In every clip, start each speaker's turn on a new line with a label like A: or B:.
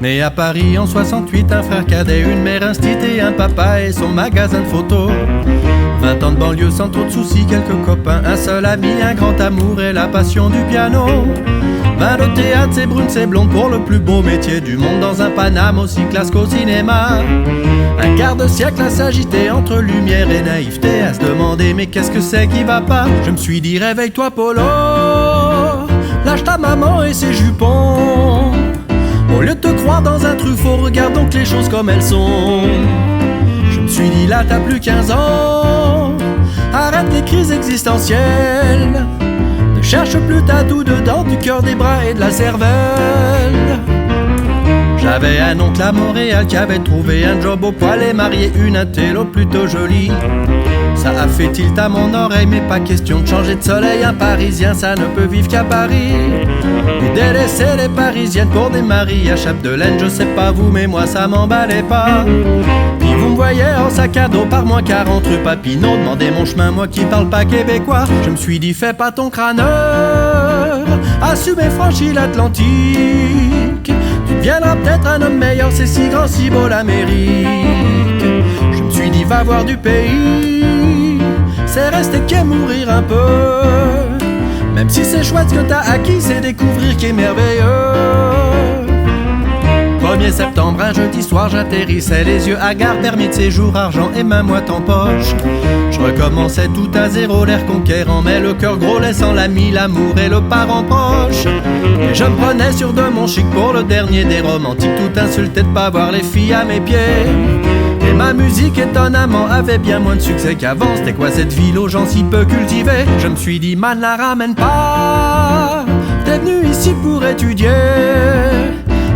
A: Né à Paris en 68, un frère cadet, une mère instite et un papa et son magasin de photos. 20 ans de banlieue sans trop de soucis, quelques copains, un seul ami, un grand amour et la passion du piano. 20 de théâtre, c'est brune, c'est blonde pour le plus beau métier du monde, dans un Paname aussi classe qu'au cinéma. Un quart de siècle à s'agiter entre lumière et naïveté, à se demander mais qu'est-ce que c'est qui va pas. Je me suis dit réveille-toi Polo, lâche ta maman et ses jupons. Au lieu de te croire dans un truffaut, regarde donc les choses comme elles sont. Je me suis dit là t'as plus 15 ans, arrête les crises existentielles. Ne cherche plus ta doux dedans du cœur, des bras et de la cervelle. J'avais un oncle à Montréal qui avait trouvé un job au poil et marié une intello plutôt jolie. Ça a fait tilt à mon oreille, mais pas question de changer de soleil. Un Parisien, ça ne peut vivre qu'à Paris. Et délaisser les Parisiennes pour des maris à chape de laine, je sais pas vous, mais moi ça m'emballait pas. Puis vous me voyez en sac à dos par moins 40 rue Papineau, demandez mon chemin, moi qui parle pas québécois. Je me suis dit fais pas ton crâneur, assume et franchis l'Atlantique. Tu deviendras peut-être un homme meilleur, c'est si grand, si beau l'Amérique. Je me suis dit va voir du pays, c'est rester qu'est mourir un peu. Même si c'est chouette ce que t'as acquis, c'est découvrir qui est merveilleux. 1er septembre, un jeudi soir, j'atterrissais les yeux hagards, permis de séjour, argent et ma moite en poche. Je recommençais tout à zéro, l'air conquérant, mais le cœur gros laissant l'ami, l'amour et le parent proche. Et je me prenais sur de mon chic pour le dernier des romantiques, tout insulté de pas voir les filles à mes pieds. Et ma musique étonnamment avait bien moins de succès qu'avant. C'était quoi cette ville aux gens si peu cultivés? Je me suis dit man la ramène pas, t'es venu ici pour étudier.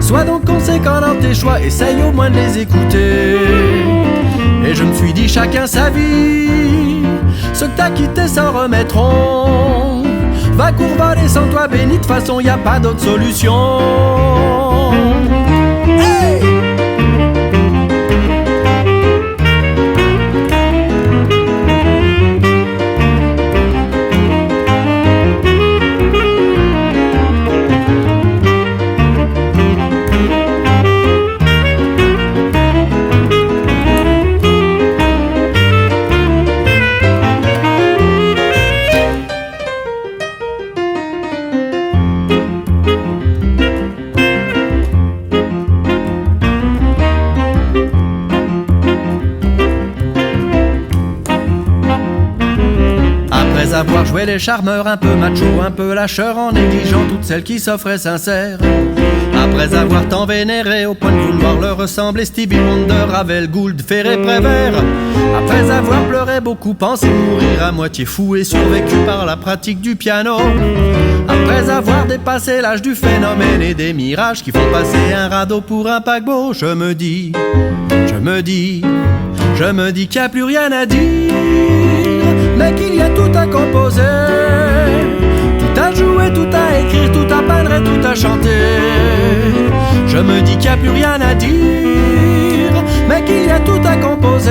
A: Sois donc conséquent dans tes choix, essaye au moins de les écouter. Et je me suis dit chacun sa vie, ceux que t'as quittés s'en remettront. Va courbaler sans toi béni, de toute façon y a pas d'autre solution. Hey! Après avoir joué les charmeurs, un peu macho, un peu lâcheur, en négligeant toutes celles qui s'offraient sincères. Après avoir tant vénéré au point de vouloir leur ressembler, Stevie Wonder, Ravel, Gould, Ferré, Prévert. Après avoir pleuré beaucoup, pensé mourir à moitié fou et survécu par la pratique du piano. Après avoir dépassé l'âge du phénomène et des mirages qui font passer un radeau pour un paquebot, je me dis qu'il n'y a plus rien à dire, mais qu'il y a tout à composer, tout à jouer, tout à écrire, tout à peindre et tout à chanter. Je me dis qu'il n'y a plus rien à dire, mais qu'il y a tout à composer,